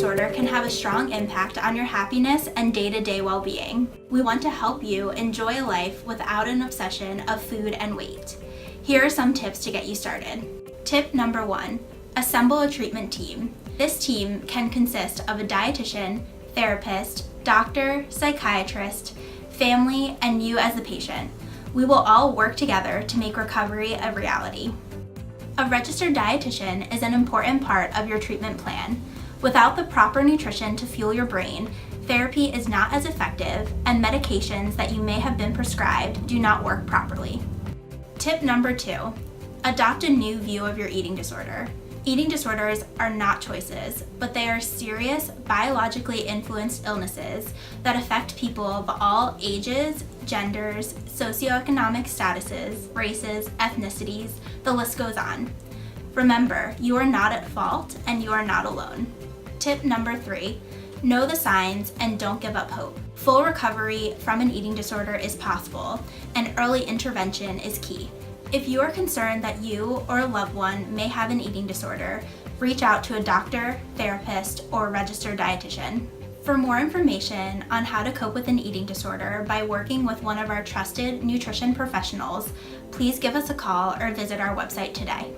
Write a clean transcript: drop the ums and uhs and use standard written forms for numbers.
disorder can have a strong impact on your happiness and day-to-day well-being. We want to help you enjoy a life without an obsession of food and weight. Here are some tips to get you started. Tip number 1, assemble a treatment team. This team can consist of a dietitian, therapist, doctor, psychiatrist, family, and you as the patient. We will all work together to make recovery a reality. A registered dietitian is an important part of your treatment plan. Without the proper nutrition to fuel your brain, therapy is not as effective, and medications that you may have been prescribed do not work properly. Tip number 2, adopt a new view of your eating disorder. Eating disorders are not choices, but they are serious, biologically influenced illnesses that affect people of all ages, genders, socioeconomic statuses, races, ethnicities, the list goes on. Remember, you are not at fault and you are not alone. Tip number 3, know the signs and don't give up hope. Full recovery from an eating disorder is possible, and early intervention is key. If you are concerned that you or a loved one may have an eating disorder, reach out to a doctor, therapist, or registered dietitian. For more information on how to cope with an eating disorder by working with one of our trusted nutrition professionals, please give us a call or visit our website today.